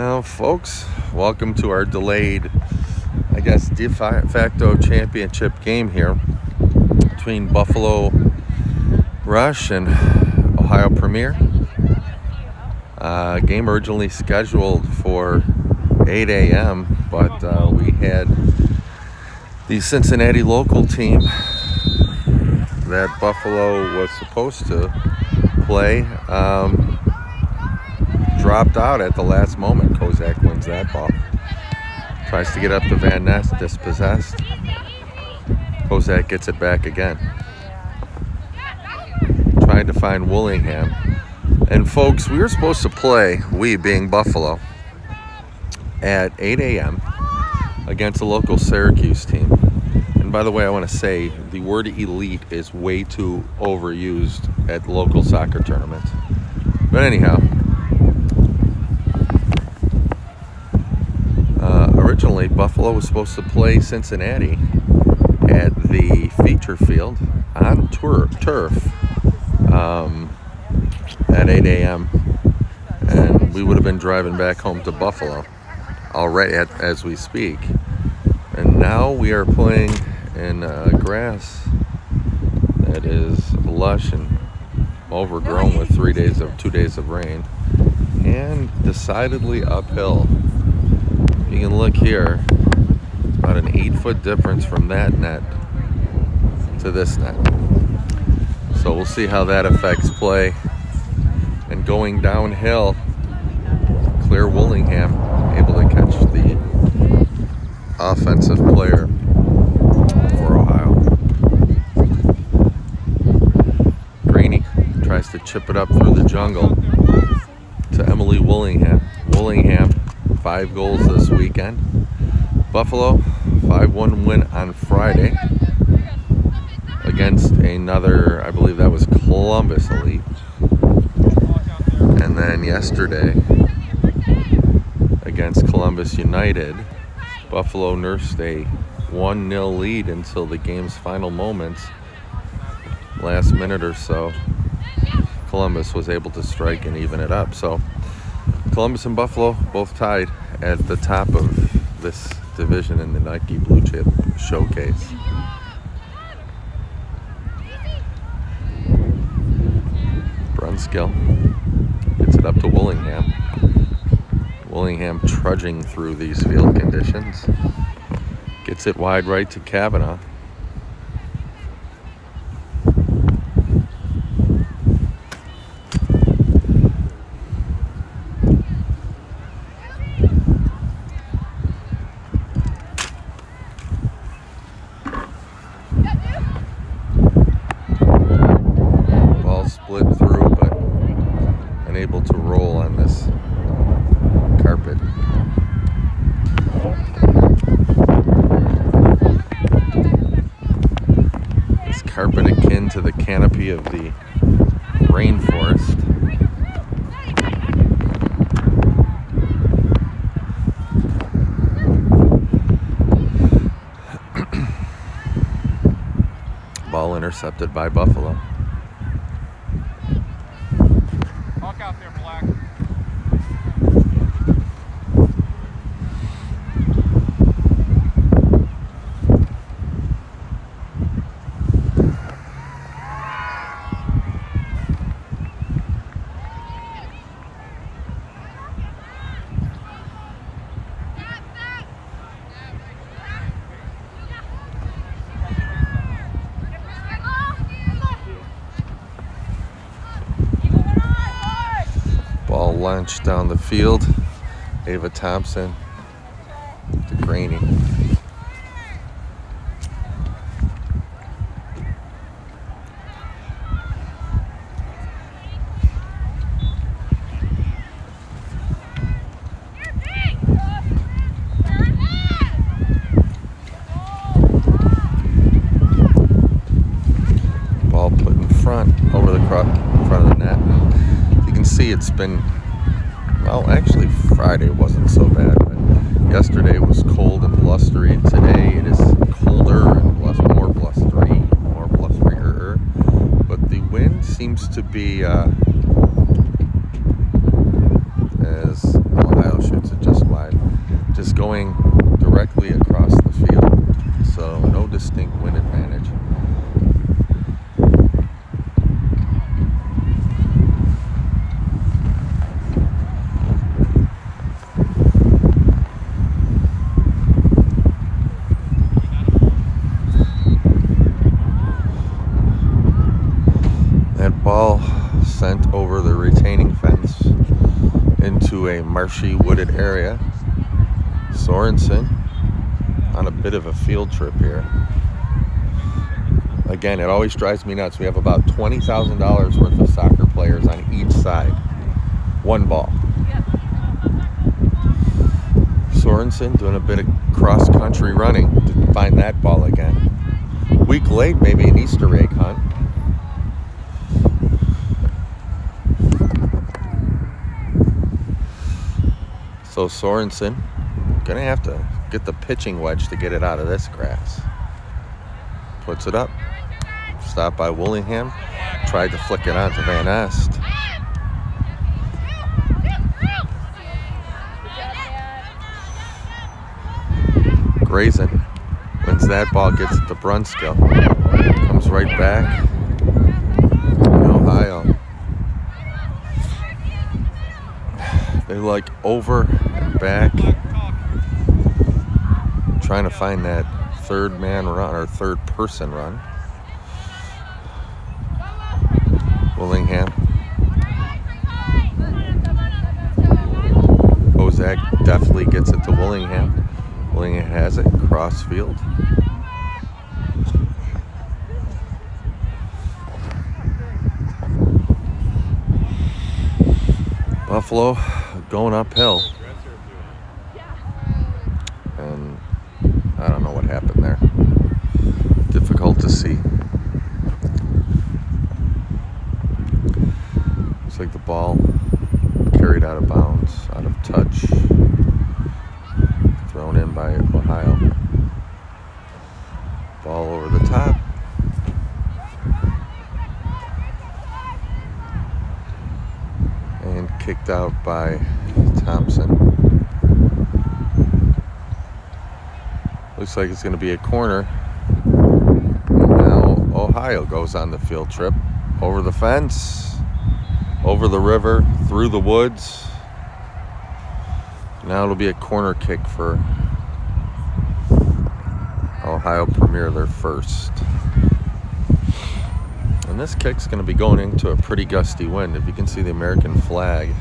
Now, folks, welcome to our delayed, de facto championship game here between Buffalo Rush and Ohio Premier. Game originally scheduled for 8 a.m., but we had the Cincinnati local team that Buffalo was supposed to play dropped out at the last moment. Kozak wins that ball. Tries to get up to Van Ness, dispossessed. Kozak gets it back again. Trying to find Willingham. And folks, we were supposed to play, we being Buffalo, at 8 a.m. against a local Syracuse team. And by the way, I want to say the word elite is way too overused at local soccer tournaments. But anyhow, originally Buffalo was supposed to play Cincinnati at the feature field on turf at 8 a.m. and we would have been driving back home to Buffalo already as we speak. And now we are playing in grass that is lush and overgrown with 2 days of rain and decidedly uphill. You can look here, about an 8-foot difference from that net to this net. So we'll see how that affects play. And going downhill, Claire Willingham able to catch the offensive player for Ohio. Graney tries to chip it up through the jungle to Emily Willingham. Willingham, 5 goals this weekend. Buffalo, 5-1 win on Friday against another, I believe that was Columbus Elite. And then yesterday against Columbus United, Buffalo nursed a 1-0 lead until the game's final moments. Last minute or so, Columbus was able to strike and even it up. So Columbus and Buffalo both tied at the top of this division in the Nike Blue Chip Showcase. Brunskill gets it up to Willingham. Willingham trudging through these field conditions. Gets it wide right to Kavanaugh. Split through, but unable to roll on this carpet. This carpet akin to the canopy of the rainforest. Ball intercepted by Buffalo. Out there, Black. Ball launched down the field. Ava Thompson to Graney. Ball put in front, over the front of the net. You can see it's been, well, actually Friday wasn't so bad, but yesterday was cold and blustery. Today it is colder and more blusterier, but the wind seems to be as Ohio shoots it just going directly across the field, so no distinct wind advantage. That ball sent over the retaining fence into a marshy wooded area. Sorensen on a bit of a field trip here. Again, it always drives me nuts. We have about $20,000 worth of soccer players on each side. One ball. Sorensen doing a bit of cross-country running to find that ball again. Week late, maybe an Easter egg hunt. So Sorensen gonna have to get the pitching wedge to get it out of this grass. Puts it up. Stopped by Willingham. Tried to flick it on to Van Est. Grayson wins that ball, gets it to Brunskill. Comes right back. Ohio. They like over and back, trying to find that third man run or third person run. Willingham. Ozak definitely gets it to Willingham. Willingham has it, cross field. Buffalo going uphill. And I don't know what happened there. Difficult to see. Looks like the ball carried out of bounds, out of touch. Thrown in by Ohio. Ball over the top. And kicked out by Thompson. Looks like it's going to be a corner. And now Ohio goes on the field trip. Over the fence, over the river, through the woods. Now it'll be a corner kick for Ohio Premier, their first. And this kick's going to be going into a pretty gusty wind. If you can see the American flag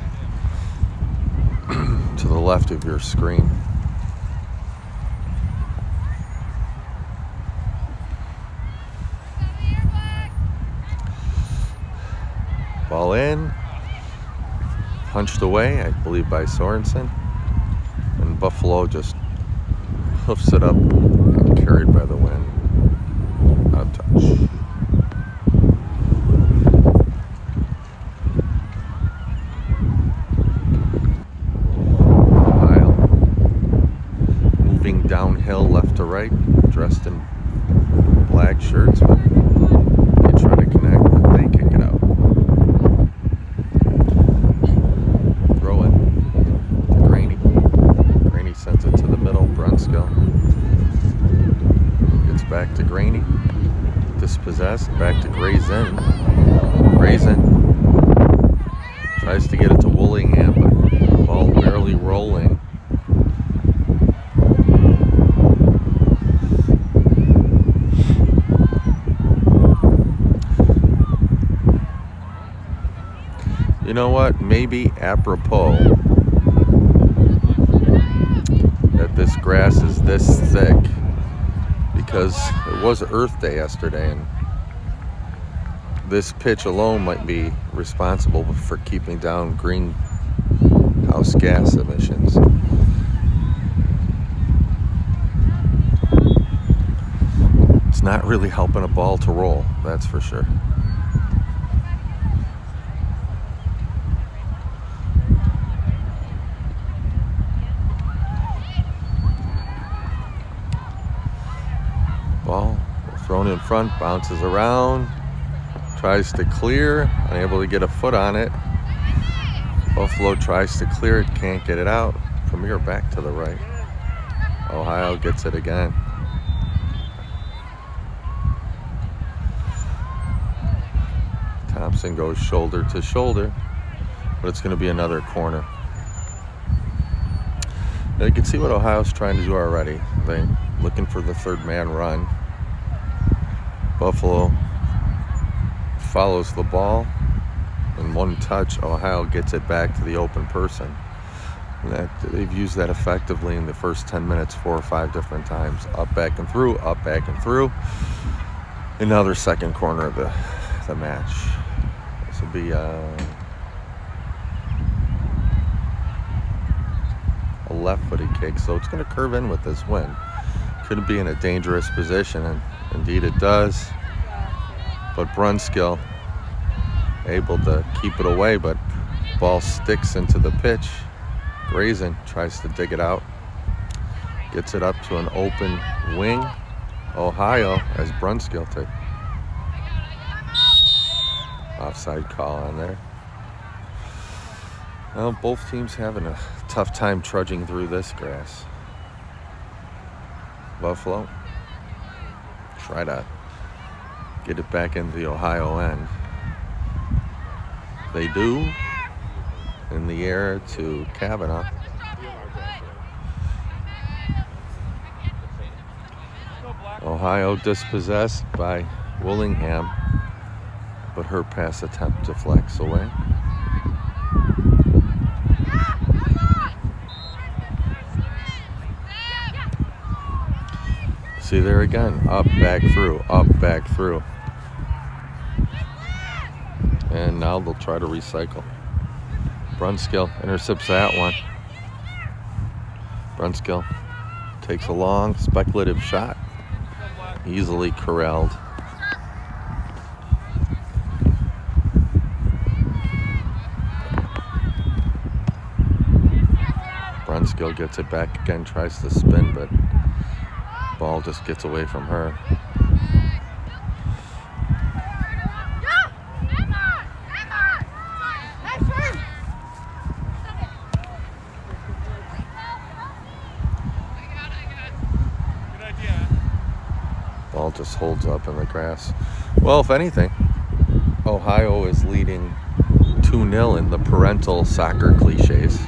to the left of your screen. Ball in. Punched away, I believe, by Sorensen. And Buffalo just hoofs it up and carried by the wind. Out of touch. Downhill left to right, dressed in black shirts, but they try to connect, but they kick it out. Throw it to Graney. Graney sends it to the middle. Brunskill gets back to Graney. Dispossessed, back to Grayson. Grayson tries to get it to Willingham, but the ball barely rolling. You know what? Maybe apropos that this grass is this thick because it was Earth Day yesterday, and this pitch alone might be responsible for keeping down greenhouse gas emissions. It's not really helping a ball to roll, that's for sure. Ball thrown in front, bounces around, tries to clear, unable to get a foot on it. Buffalo tries to clear it, can't get it out. Premier back to the right. Ohio gets it again. Thompson goes shoulder to shoulder, but it's going to be another corner. Now you can see what Ohio's trying to do already. They're looking for the third man run. Buffalo follows the ball. In one touch, Ohio gets it back to the open person. And they've used that effectively in the first 10 minutes 4 or 5 different times. Up, back, and through, up, back, and through. Another second corner of the match. This will be a left-footed kick, so it's going to curve in with this wind. Could be in a dangerous position, and indeed it does. But Brunskill able to keep it away, but ball sticks into the pitch. Grayson tries to dig it out, gets it up to an open wing. Ohio as Brunskill take offside call on there. Well, both teams having a tough time trudging through this grass. Buffalo try to get it back into the Ohio end. They do. In the air to Kavanaugh. Ohio dispossessed by Willingham, but her pass attempt deflects away. See there again, up, back, through, up, back, through. And now they'll try to recycle. Brunskill intercepts that one. Brunskill takes a long, speculative shot. Easily corralled. Brunskill gets it back again, tries to spin, but ball just gets away from her. Ball just holds up in the grass. Well, if anything, Ohio is leading 2-0 in the parental soccer cliches.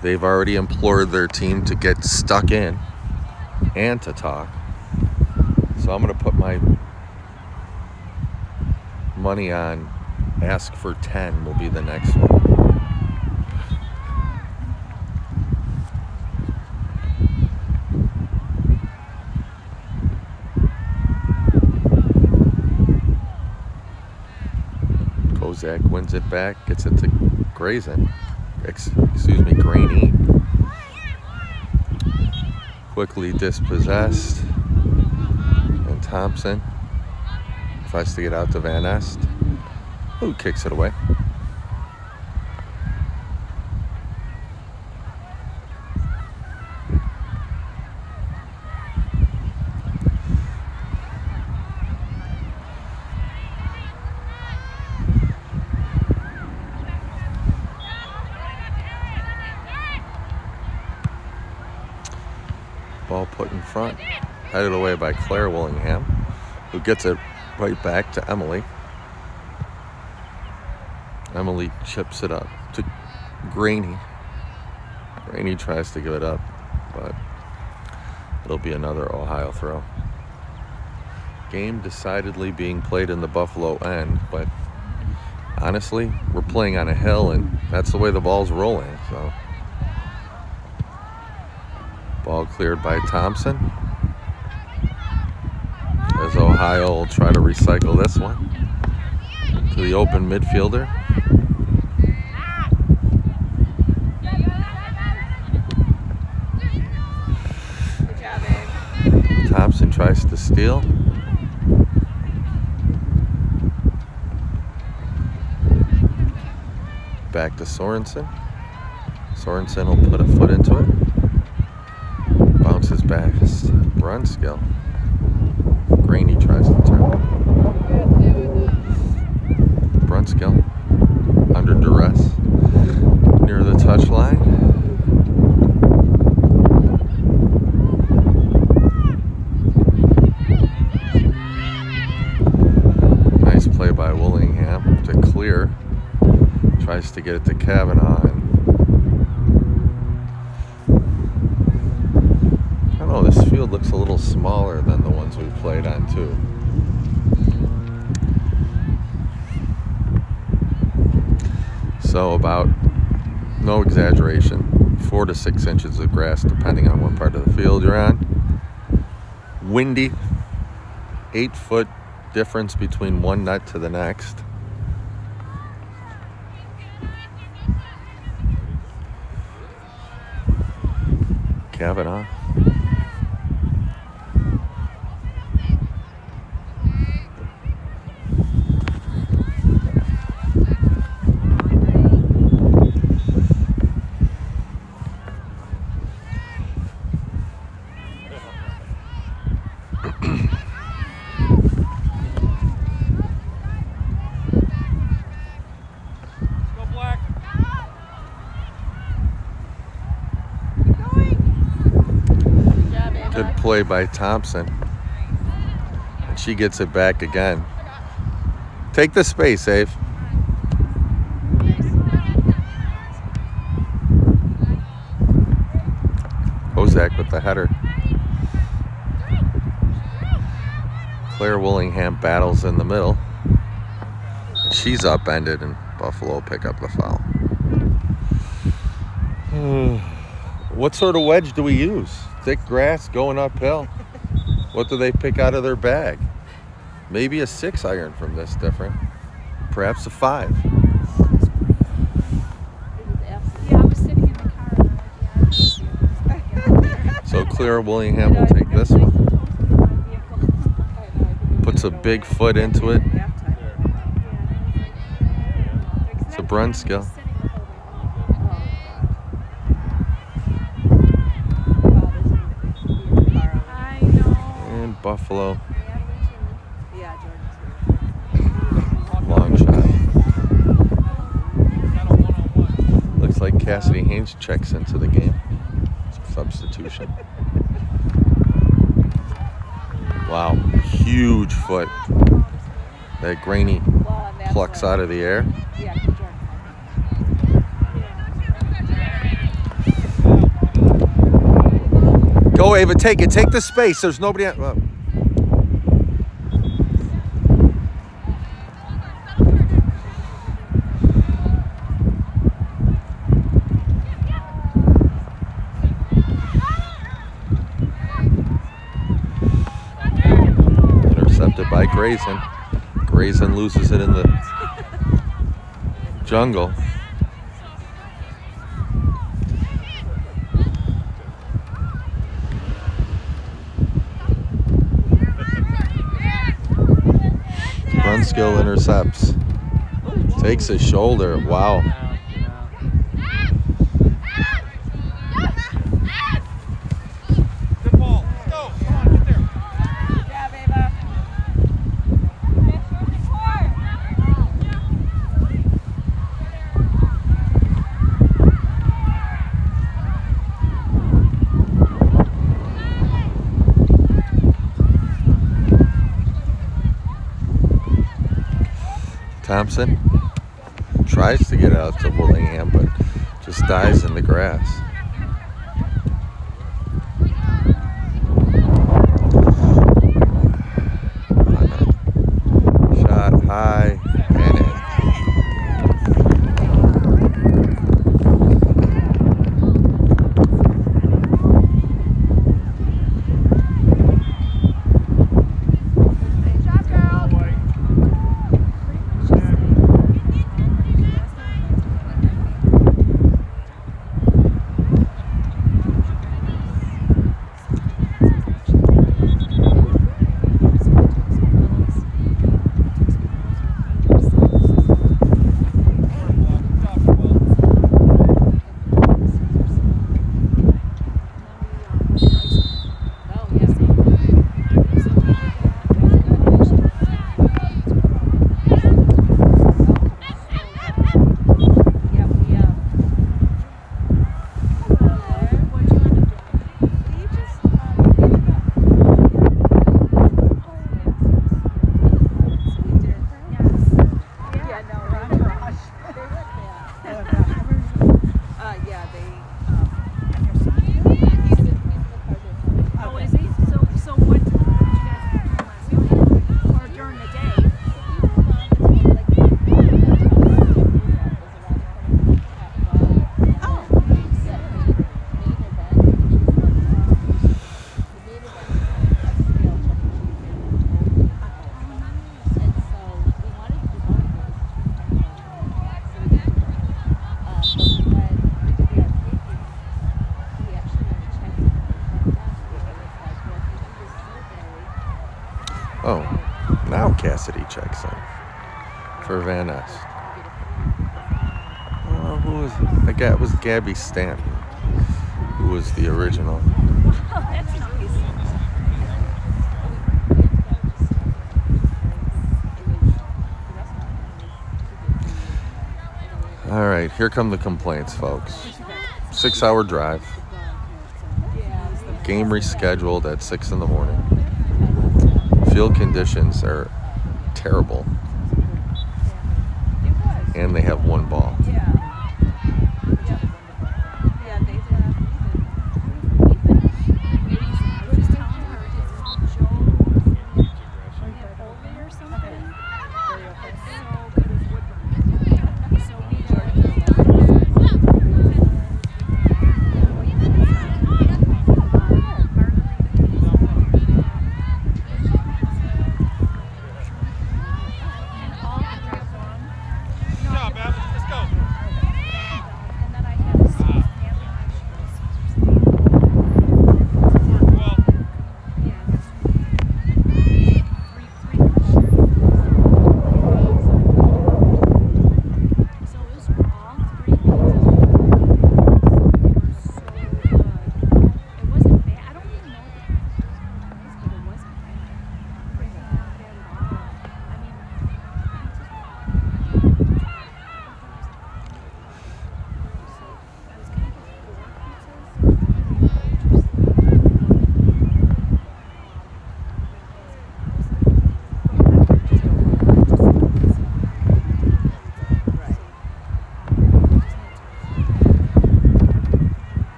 They've already implored their team to get stuck in and to talk. So I'm going to put my money on ask for 10 will be the next one. Kozak wins it back, gets it to Grayson. Graney. Quickly dispossessed. And Thompson tries to get out to Van Est, who kicks it away. Ball put in front, headed away by Claire Willingham, who gets it right back to Emily. Emily chips it up to Graney. Graney tries to give it up, but it'll be another Ohio throw. Game decidedly being played in the Buffalo end, but honestly, we're playing on a hill, and that's the way the ball's rolling, so. Ball cleared by Thompson. As Ohio will try to recycle this one to the open midfielder. Thompson tries to steal. Back to Sorensen. Sorensen will put a foot into it. Bounces back. Brunskill. Graney tries to turn. Brunskill under duress near the touchline. to Clear. Tries to get it to Kavanaugh. And I don't know, this field looks a little smaller than the ones we played on too. So about, no exaggeration, 4 to 6 inches of grass depending on what part of the field you're on. Windy, 8-foot difference between one nut to the next. Kavanaugh. Go black. Good play by Thompson. And she gets it back again. Take the space, Ave. Kozak with the header. Claire Willingham battles in the middle. And she's upended, and Buffalo pick up the foul. What sort of wedge do we use? Thick grass going uphill. What do they pick out of their bag? Maybe a 6-iron from this different. Perhaps a 5. Yeah, I was sitting in the car. So Claire Willingham will take this one. Puts a big foot into it. It's a Brunskill. I know. And Buffalo. Yeah, Long shot. Got a one-on-one. Looks like Cassidy Haynes checks into the game. Substitution. Wow. Huge foot. That grainy plucks out of the air. Go, Ava, take it. Take the space. There's nobody on. Intercepted by Grayson. Grayson loses it in the jungle. Brunskill intercepts. Takes his shoulder. Wow. Good ball. Let's go. Come on, get there. Thompson tries to get out to Willingham, but just dies in the grass. Shot high and in. Cassidy checks in for Van Ness. Who was it? That guy was Gabby Stanton, who was the original. Oh, that's nice. All right, here come the complaints, folks. 6-hour drive. Game rescheduled at 6 in the morning. Field conditions are terrible. And they have one ball.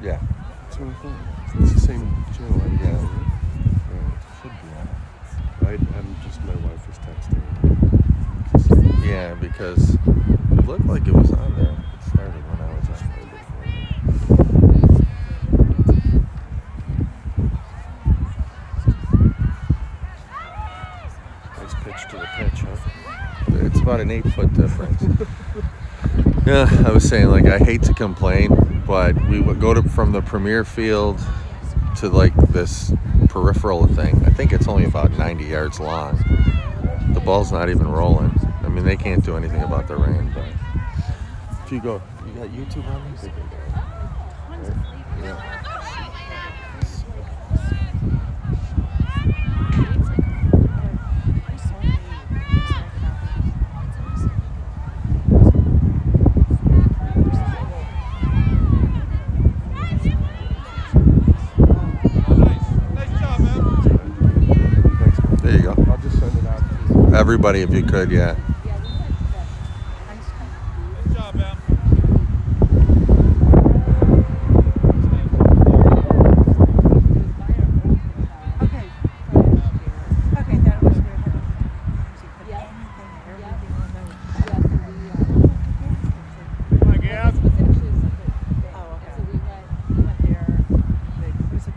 Yeah. That's what I thought. It's the same channel. Right? Yeah. Right. Should be. I'm just, my wife was texting. Yeah, because it looked like it was on there. It started when I was on. Nice pitch to the pitch, huh? It's about an 8-foot difference. Yeah, I was saying, like, I hate to complain, but we would go from the premier field to like this peripheral thing. I think it's only about 90 yards long. The ball's not even rolling. I mean, they can't do anything about the rain, but if you go, you got YouTube on this? Yeah. There you go. I'll just send it out to you. Everybody, if you could, yeah. Good job, man. Okay, that was weird. Hi, Gab. Oh, okay. So we went there. It was a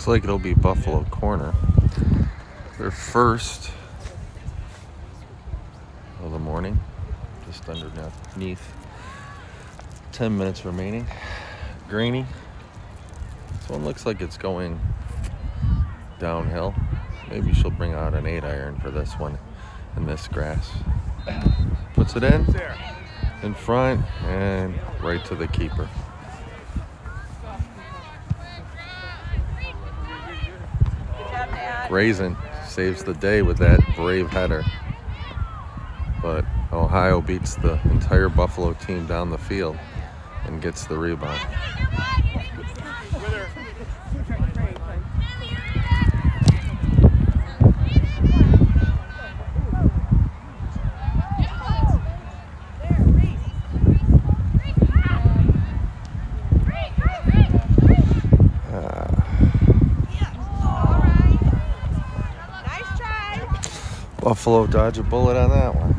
Looks like it'll be Buffalo Corner. Their first of the morning. Just underneath. 10 minutes remaining. Grainy. This one looks like it's going downhill. Maybe she'll bring out an 8-iron for this one in this grass. Puts it in front and right to the keeper. Raisin saves the day with that brave header. But Ohio beats the entire Buffalo team down the field and gets the rebound. Buffalo dodge a bullet on that one.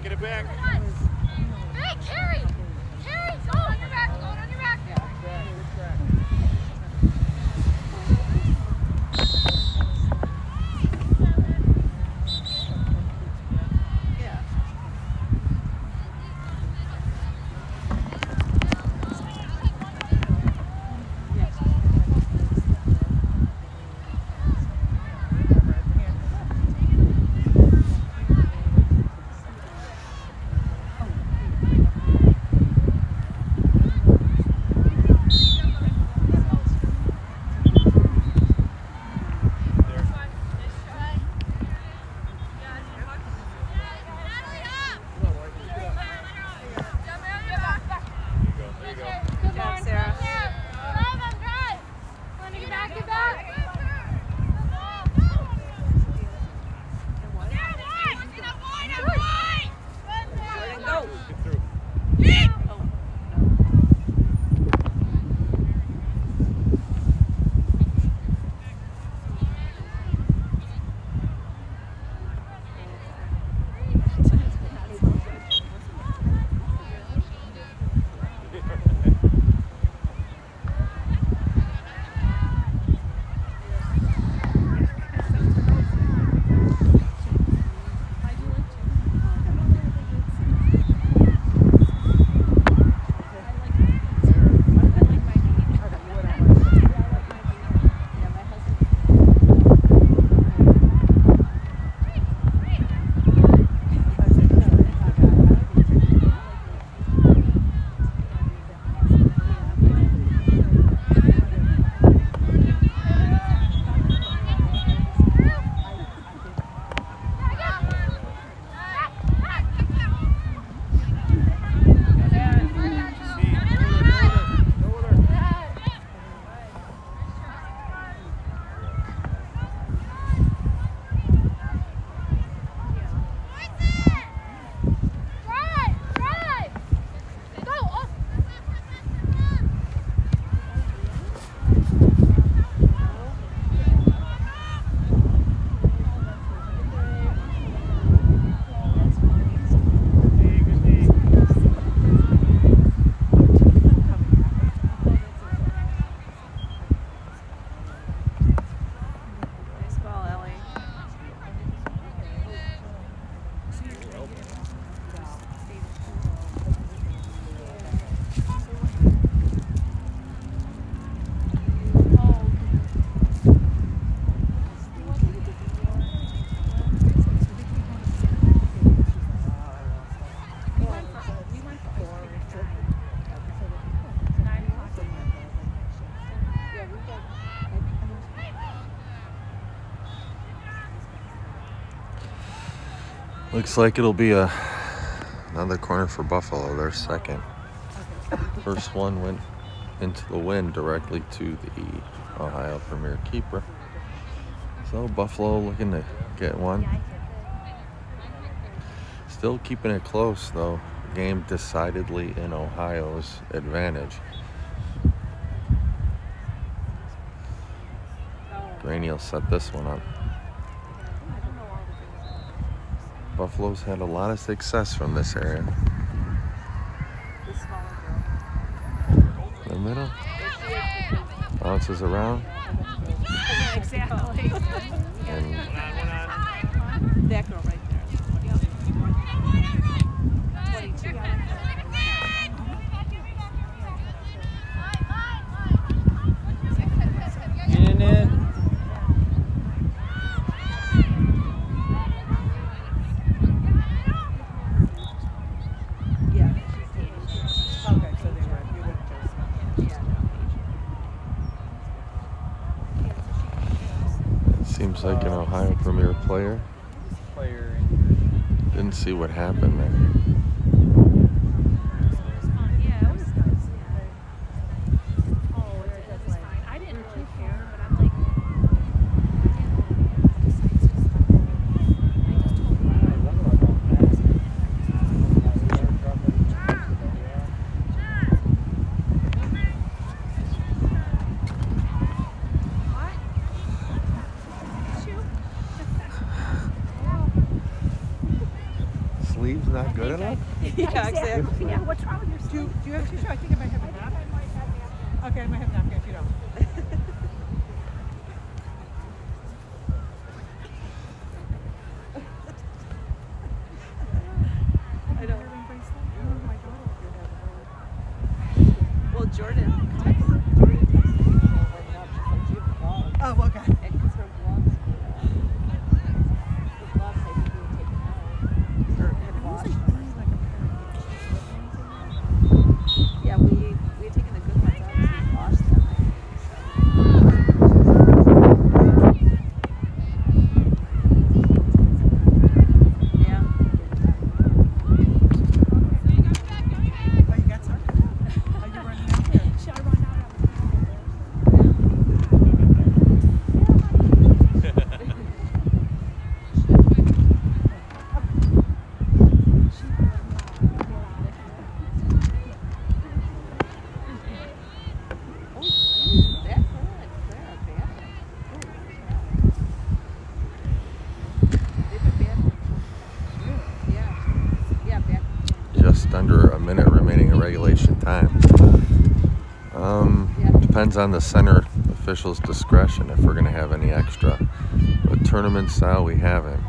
Get it back. Hey, Carrie! Carrie, go on your back, go on your back. Looks like it'll be another corner for Buffalo. Their second. First one went into the wind directly to the Ohio Premier keeper. So Buffalo looking to get one. Still keeping it close though. Game decidedly in Ohio's advantage. Graney will set this one up. Buffalo's had a lot of success from this area. In the middle. Bounces around. Exactly. And That girl right there. 22. In it. Yeah. Okay, so they were, you went to, yeah. it seems like an Ohio Premier player. Player. Didn't see what happened there. Yeah, it was nice. Oh, it was fine. I didn't really care, but I'm like, Sleeves not good enough? Yeah, exactly. Yeah, what's wrong with your Do you have tissue? I think I might have a napkin. Okay, I might have a napkin if you don't. I don't. Well, Jordan. Oh, okay. And because her gloves, the gloves I think we were taken out. Or had washed. Yeah, we had taken the good ones out, so we washed them. Yeah. Oh, you got some? Are you running out here? Should I run out of That hurt. They're bad. They've been bad. Yeah. Yeah, bad. Just under a minute remaining in regulation time. Depends on the center official's discretion if we're going to have any extra. But tournament style, we haven't.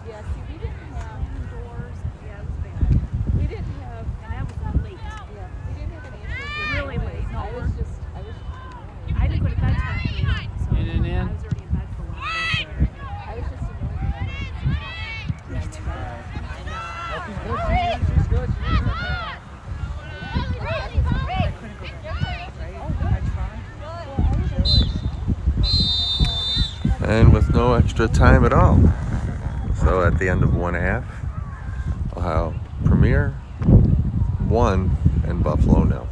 Yeah, see, we didn't have doors. Yeah, it was bad. We didn't have, and that was late. yeah, we didn't have any issues with Really noise. late. No, I was just annoyed. I didn't go to bed till 8, so In and in. I was already in bed for a while. I was just annoyed. Me too. She's good. She's good. She's good. And with no extra time at all. So at the end of one half, Ohio Premier 1 and Buffalo 0.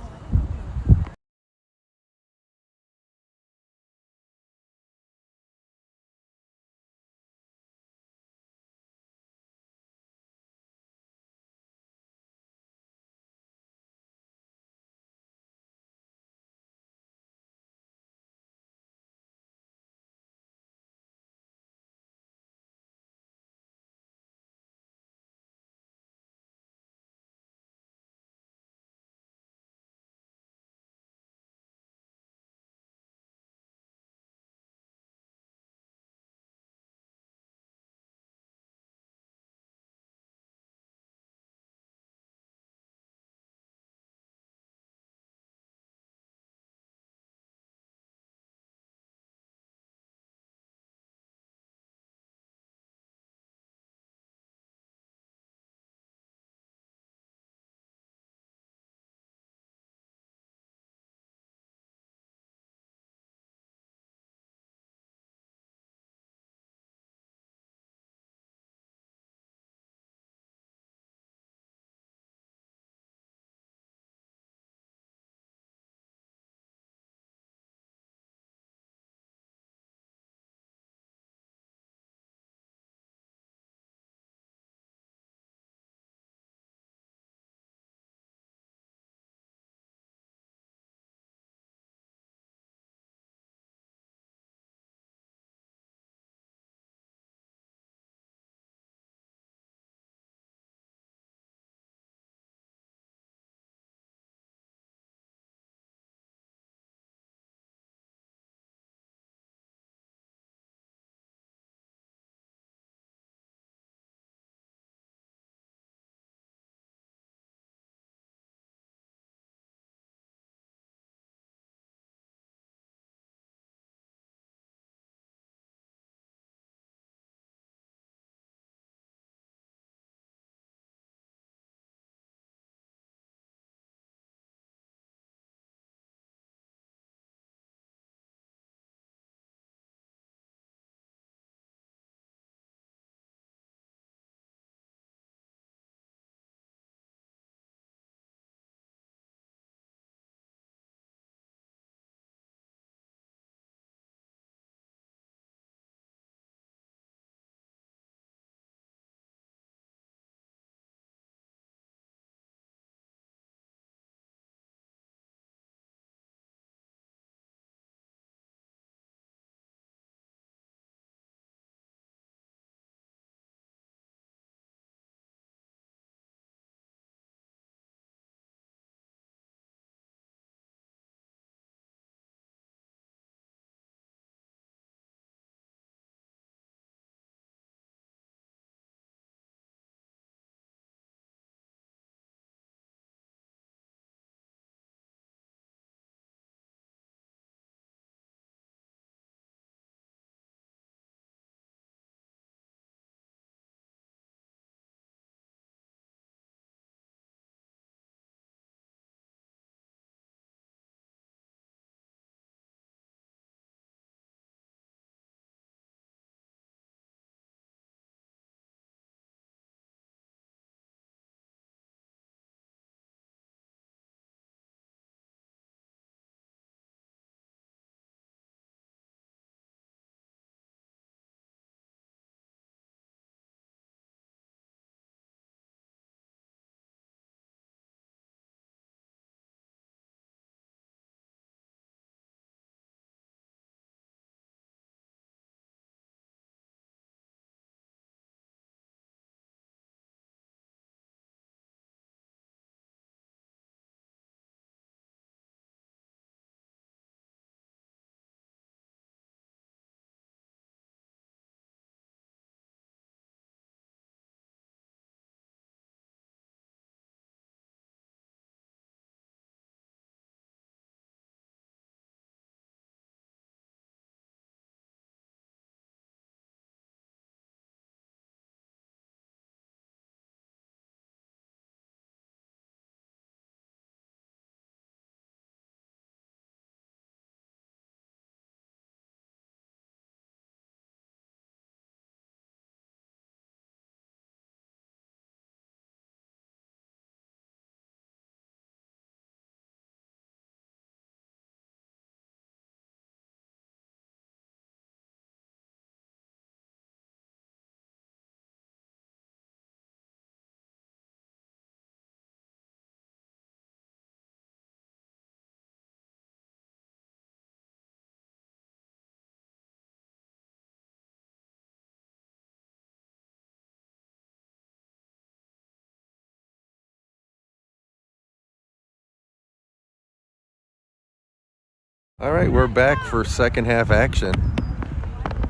All right, we're back for second half action.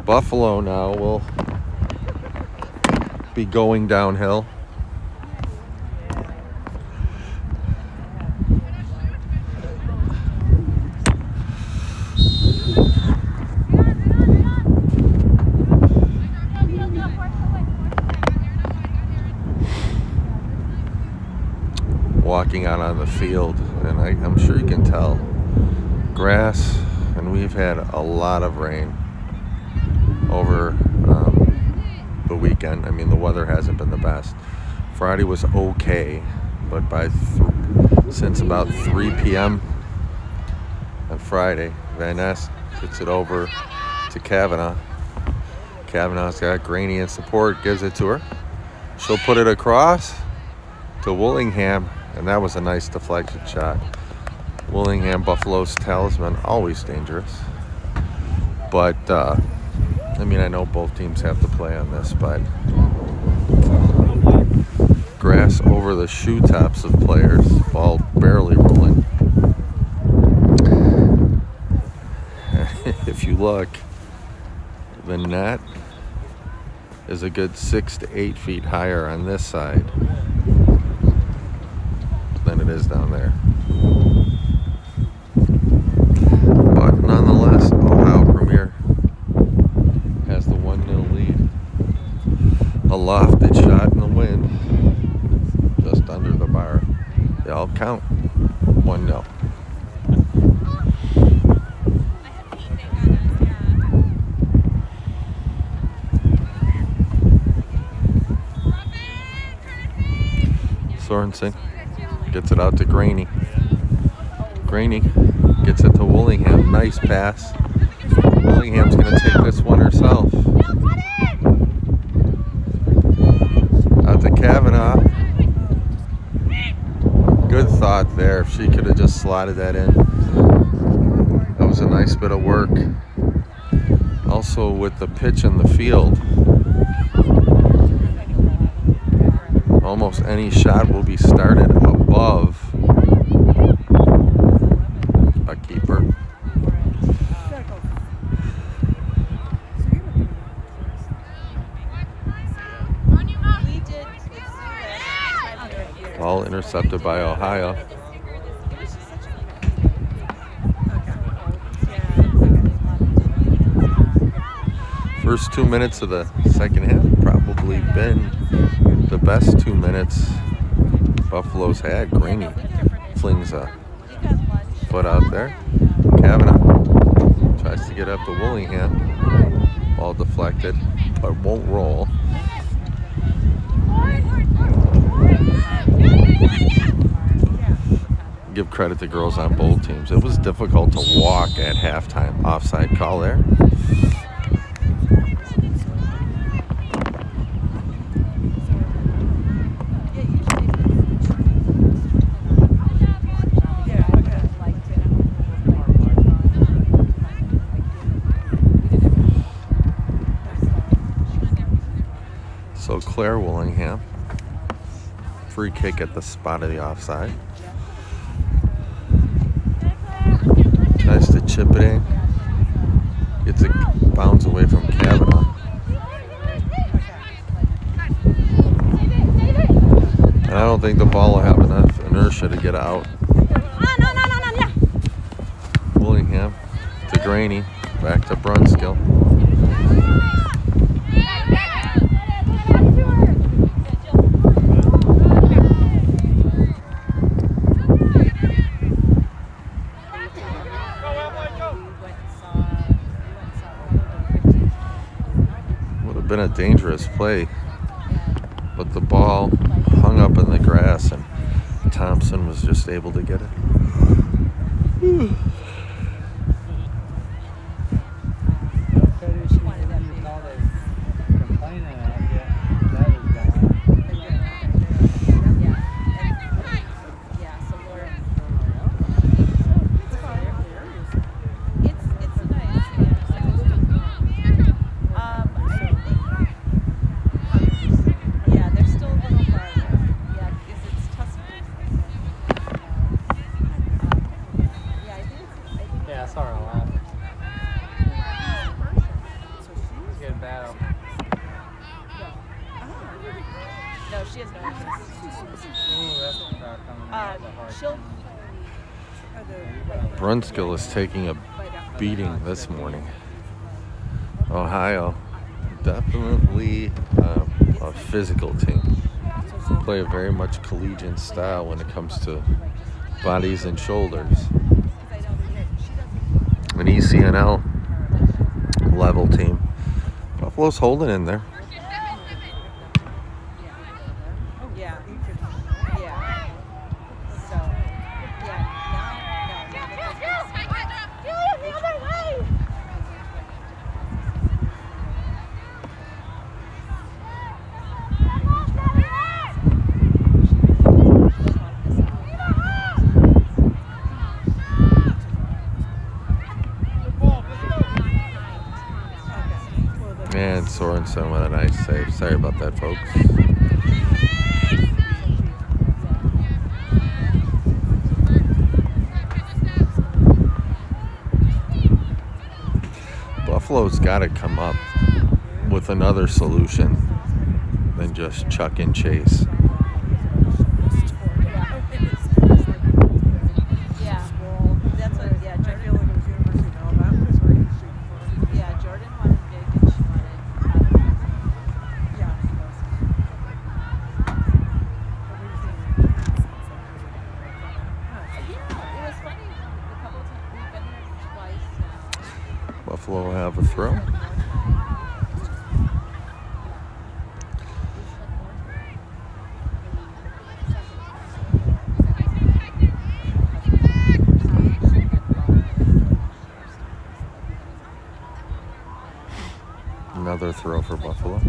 Buffalo now will be going downhill. Walking out on the field, and I'm sure you can tell, grass, and we've had a lot of rain over the weekend. I mean, the weather hasn't been the best. Friday was okay, but since about 3 p.m. on Friday, Van Ness gets it over to Kavanaugh. Kavanaugh's got Graney in support, gives it to her. She'll put it across to Willingham, and that was a nice deflection shot. Willingham, Buffalo's talisman, always dangerous. But, I mean, I know both teams have to play on this, but grass over the shoe tops of players, ball barely rolling. If you look, the net is a good 6 to 8 feet higher on this side than it is down there. But nonetheless, Ohio Premier has the 1-0 lead. A lofted shot in the wind, just under the bar. They all count. 1-0. Sorensen gets it out to Graney. Graney gets it to Willingham. Nice pass. Willingham's going to take this one herself. Out to Kavanaugh. Good thought there. If she could have just slotted that in. That was a nice bit of work. Also with the pitch in the field, almost any shot will be started above a keeper. Ball intercepted by Ohio. First 2 minutes of the second half probably been the best 2 minutes Buffalo's had. Graney flings a foot out there. Kavanaugh tries to get up to Willingham. Ball deflected, but won't roll. Give credit to girls on both teams. It was difficult to walk at halftime. Offside call there. So Claire Willingham, free kick at the spot of the offside. Tries to chip it in. Gets it bounce away from Kavanaugh. And I don't think the ball will have enough inertia to get out. Willingham to Graney, back to Brunskill. Been a dangerous play, but the ball hung up in the grass and Thompson was just able to get it. She has no interest. Ooh, that's a crowd coming out of the heart. She'll. Brunskill is taking a beating this morning. Ohio, definitely a physical team. Play a very much collegiate style when it comes to bodies and shoulders. An ECNL level team. Buffalo's holding in there. Yeah. Yeah. So, yeah, Julia, the other way! And Sorensen with a nice save. Sorry about that, folks. Buffalo's got to come up with another solution than just chuck and chase. yeah. That's what, yeah, Jordan. Yeah, Jordan wanted big and she wanted. Yeah. It was funny. A couple times we've been there twice now. Buffalo will have a throw. Another throw for Buffalo.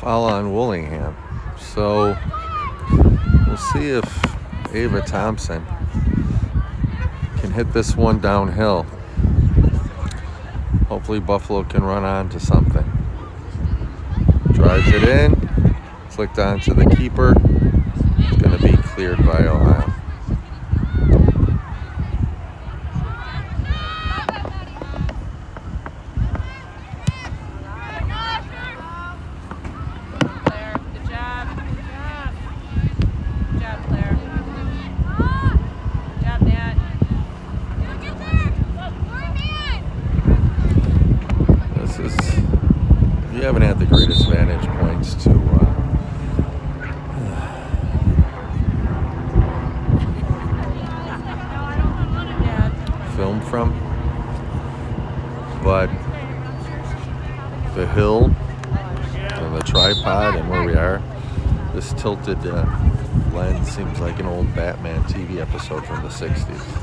foul on Willingham. So we'll see if Ava Thompson can hit this one downhill. Hopefully Buffalo can run on to something. Drives it in, flicked onto the keeper. It's going to be cleared by Ohio. You haven't had the greatest vantage points to film from, but the hill and the tripod and where we are, this tilted lens seems like an old Batman TV episode from the 60s.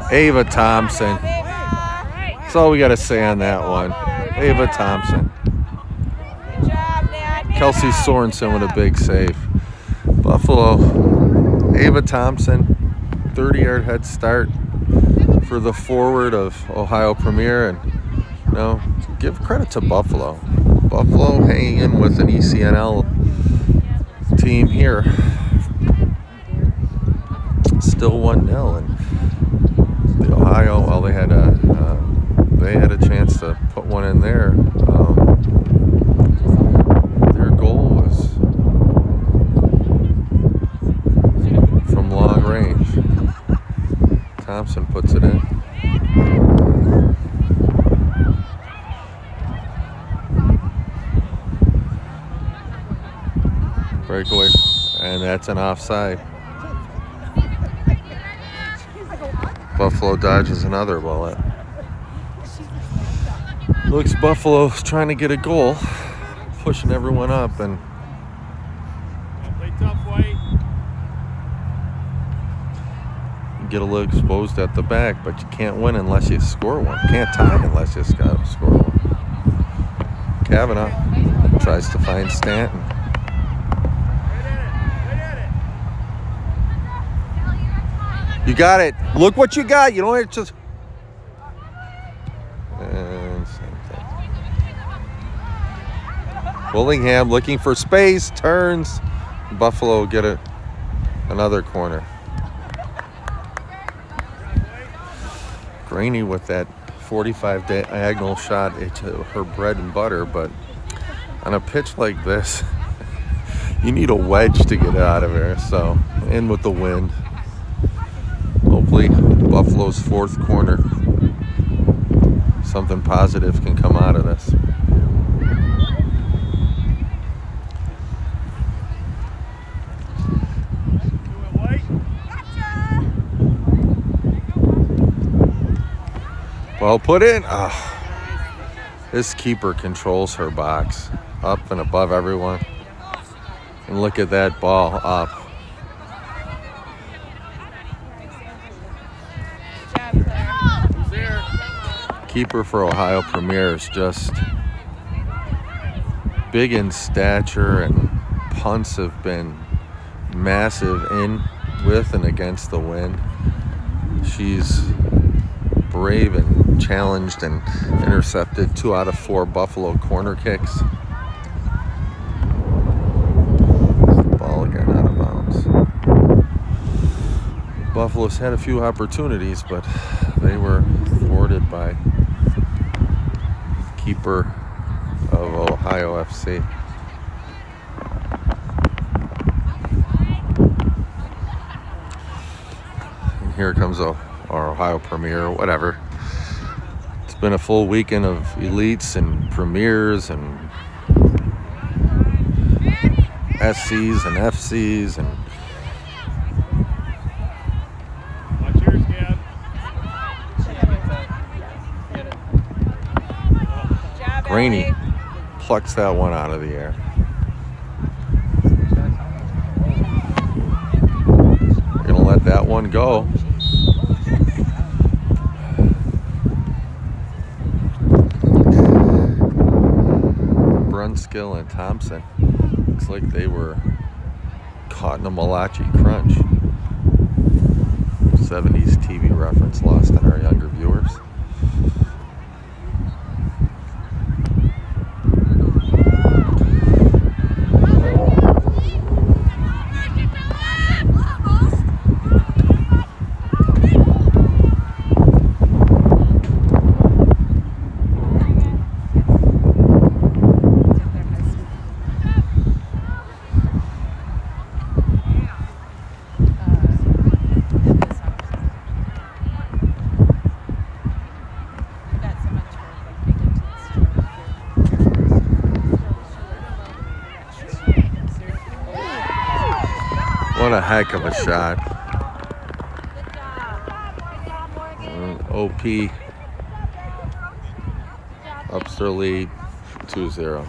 Ava Thompson. That's all we got to say on that one. Ava Thompson. Kelsey Sorensen with a big save. Buffalo, Ava Thompson, 30-yard head start for the forward of Ohio Premier. And, you know, give credit to Buffalo. Buffalo hanging in with an ECNL team here. Still 1-0. And the Ohio, well, they had a chance to put one in there. Their goal was from long range. Thompson puts it in. Breakaway, and that's an offside. Buffalo dodges another bullet. Looks Buffalo's trying to get a goal, pushing everyone up, and Play tough, White. you get a little exposed at the back, but you can't win unless you score one. Can't tie unless you score one. Kavanaugh tries to find Stanton. You got it. Look what you got. You don't have to. And same thing. Willingham looking for space, turns. Buffalo get it. Another corner. Graney with that 45 diagonal shot. It's her bread and butter, but on a pitch like this, you need a wedge to get out of there. So in with the wind. Hopefully, Buffalo's fourth corner, something positive can come out of this. Well put in. This keeper controls her box, up and above everyone. And look at that ball up. keeper for Ohio Premier is just big in stature, and punts have been massive in, with, and against the wind. She's brave and challenged and intercepted 2 out of 4 Buffalo corner kicks. The ball again out of bounds. Buffalo's had a few opportunities, but they were thwarted by keeper of Ohio FC. And here comes our Ohio Premier, whatever. It's been a full weekend of elites and premiers and SCs and FCs and Watch yours, Gab. Graney plucks that one out of the air. You're gonna let that one go. Brunskill and Thompson, looks like they were caught in a malachi crunch. 70s TV reference lost on our younger viewers. What a heck of a shot. OP ups their lead 2-0.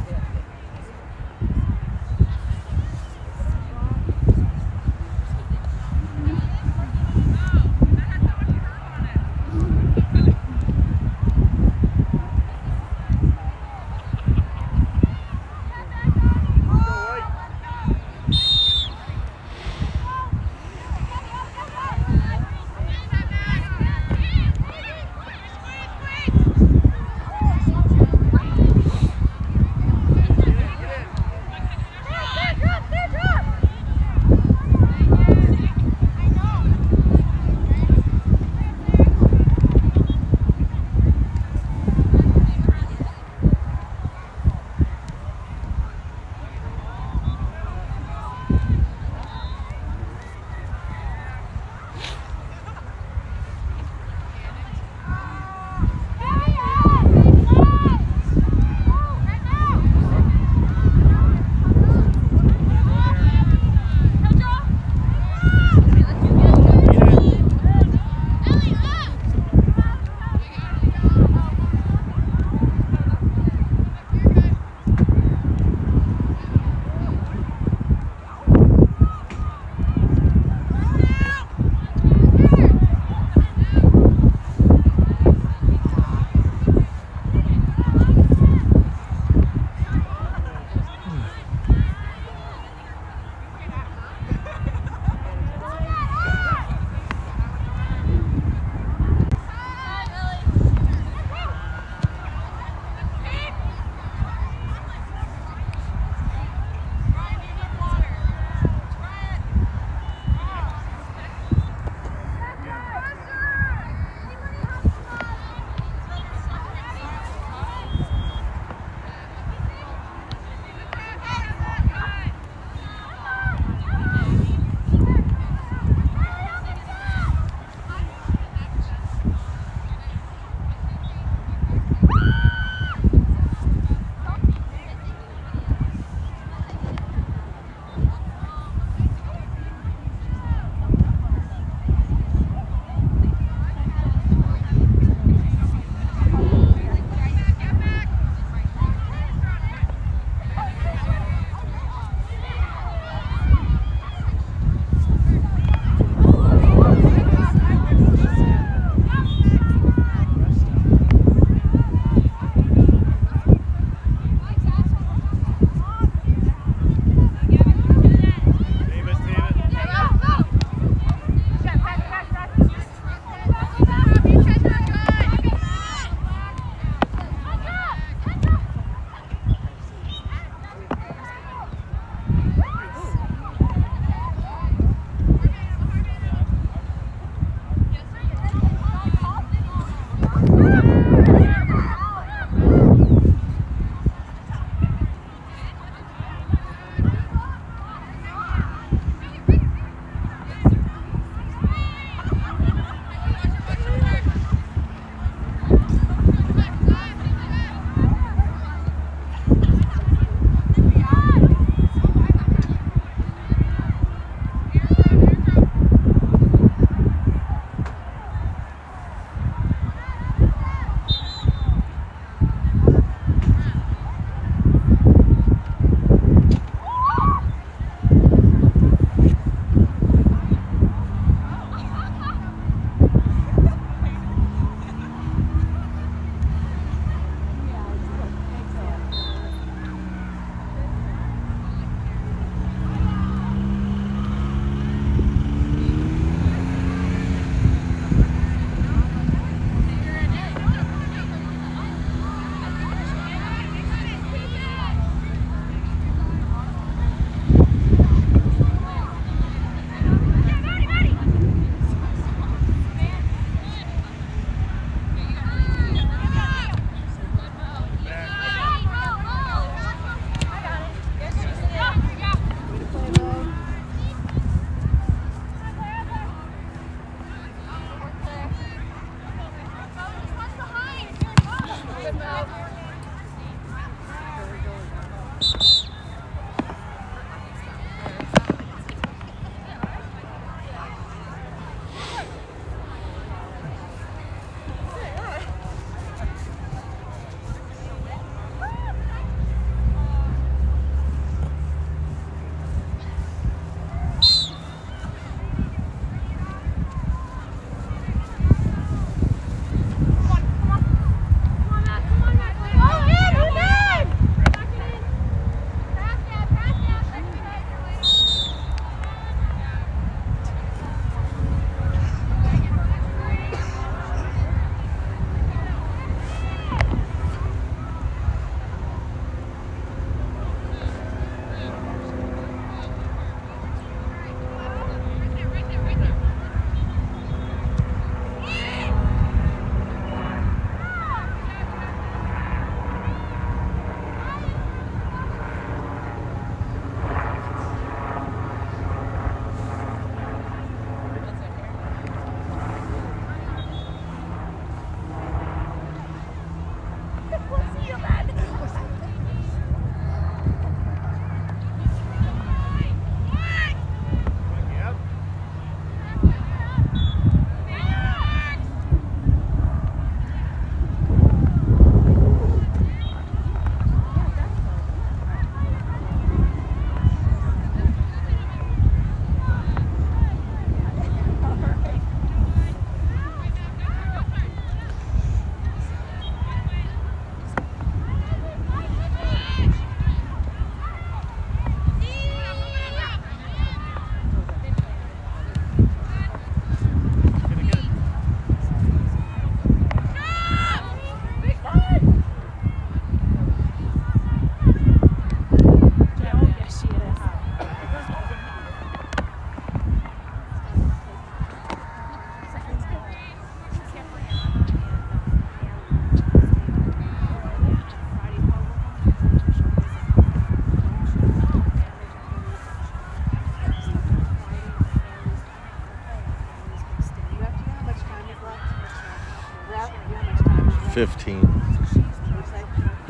15.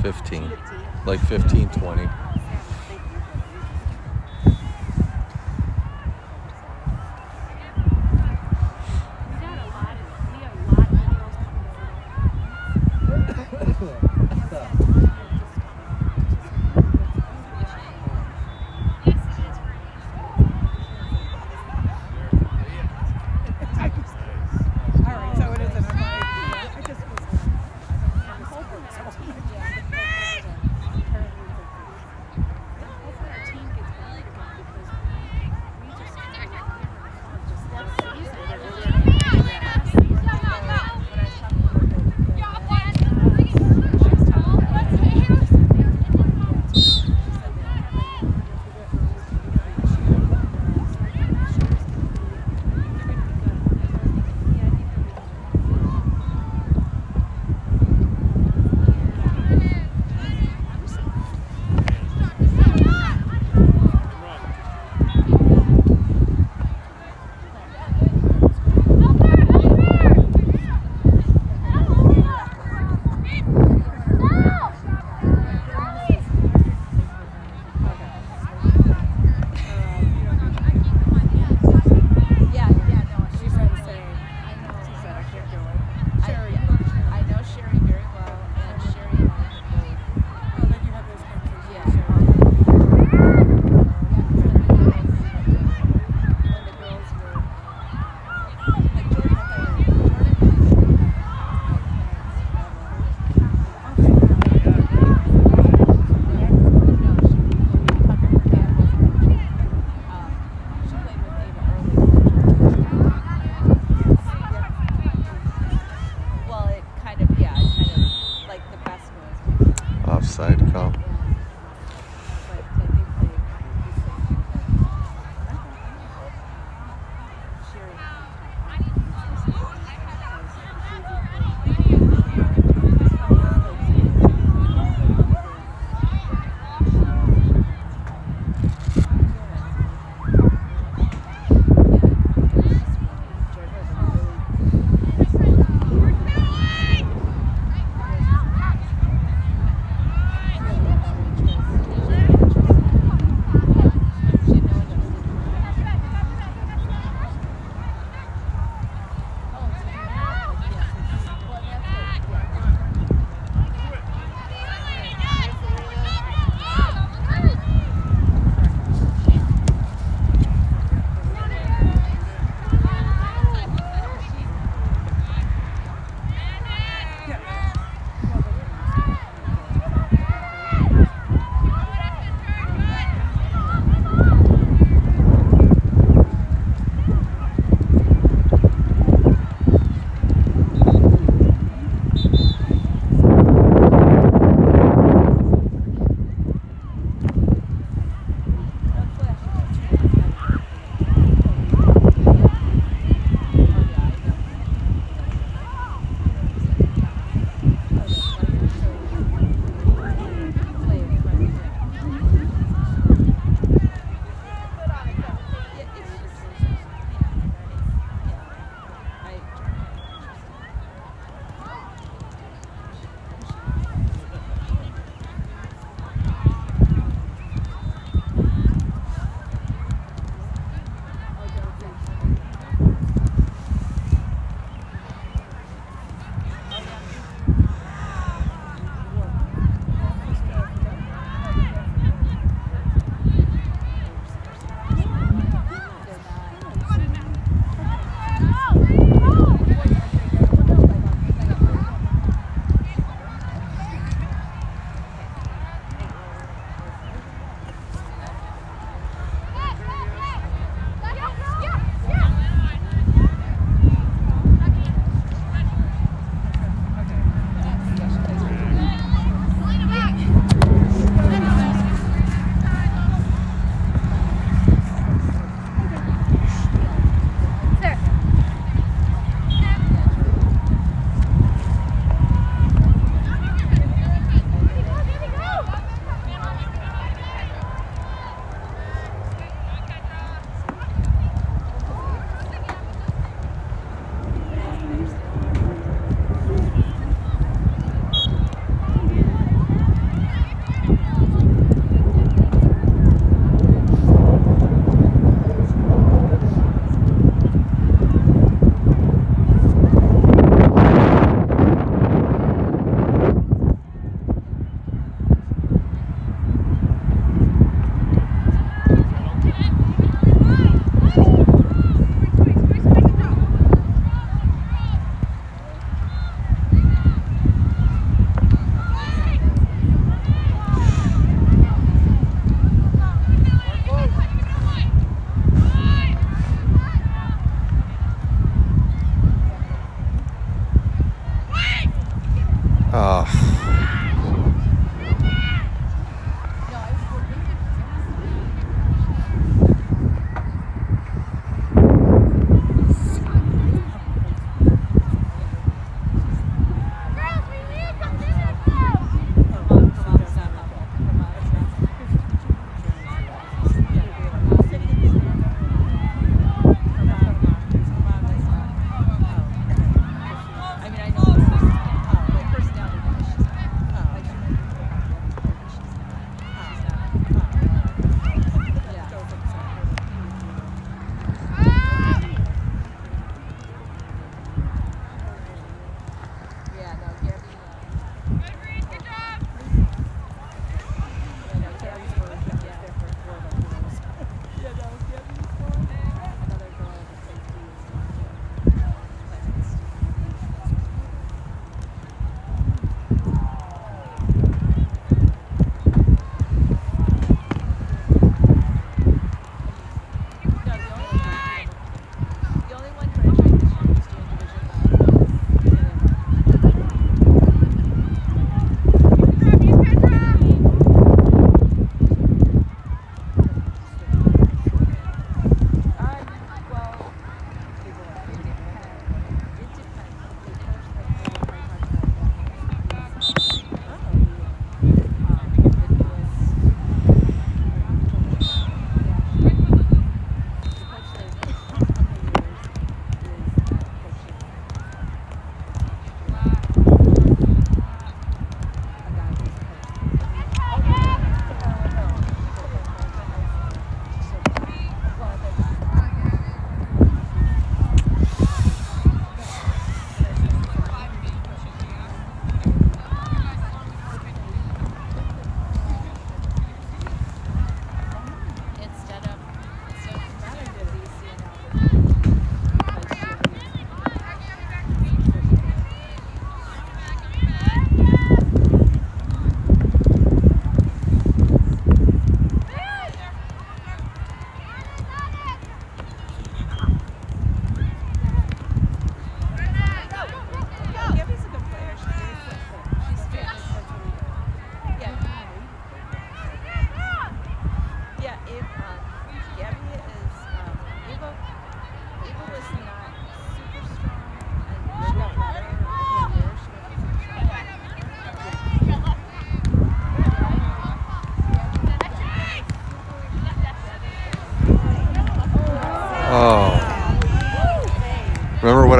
15. Like 15, 20.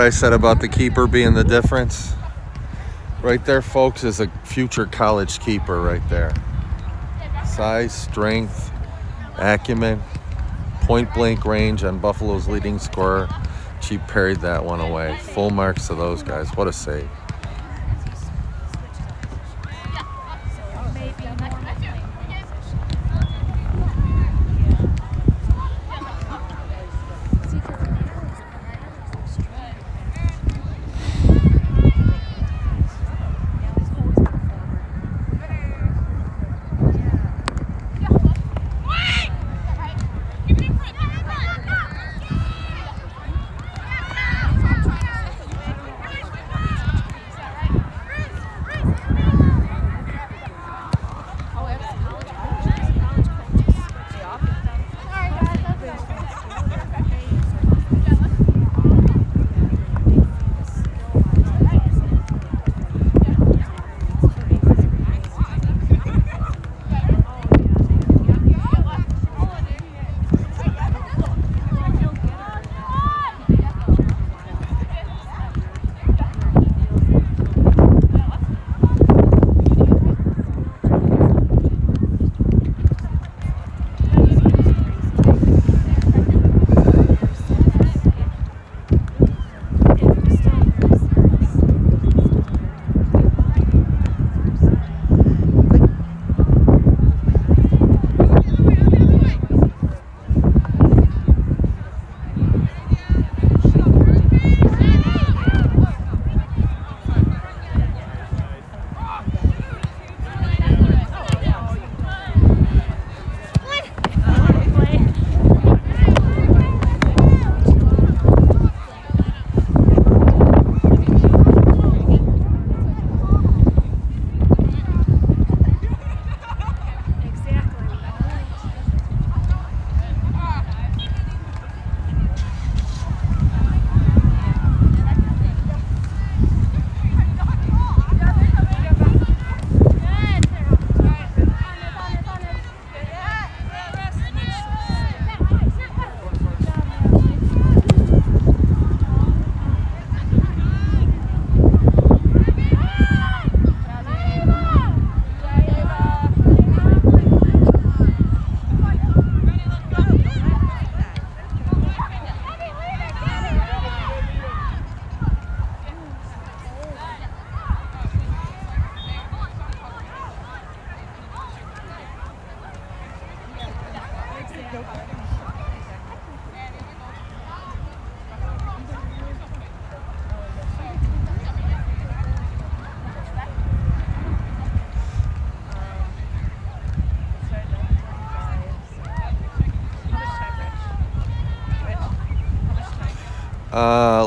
I said about the keeper being the difference? Right there, folks, is a future college keeper right there. Size, strength, acumen, point blank range on Buffalo's leading scorer. She parried that one away. Full marks to those guys. What a save.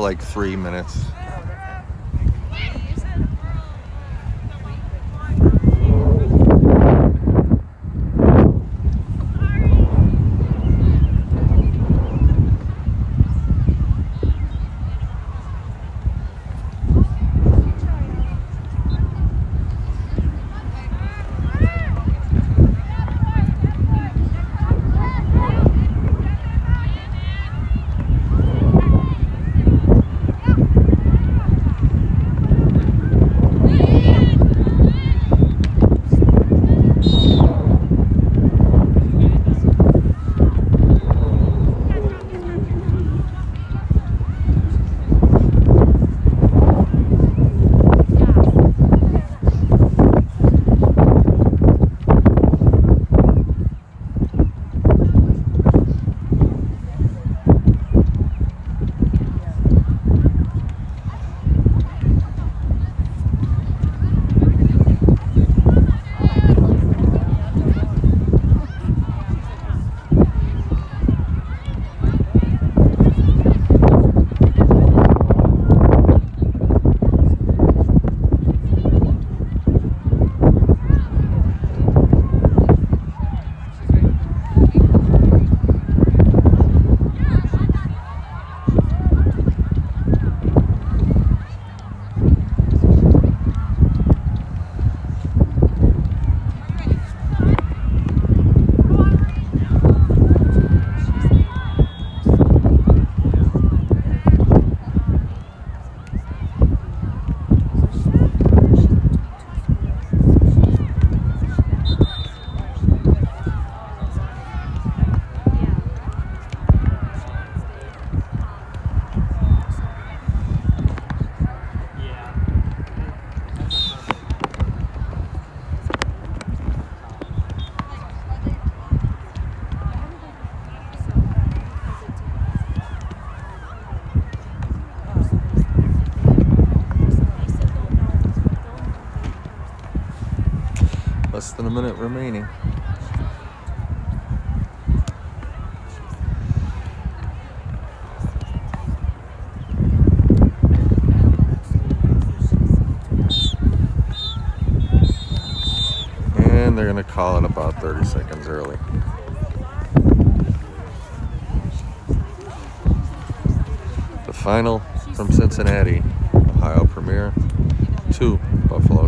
Like 3 minutes. Less than a minute remaining. And they're going to call it about 30 seconds early. The final from Cincinnati, Ohio Premier, 2, Buffalo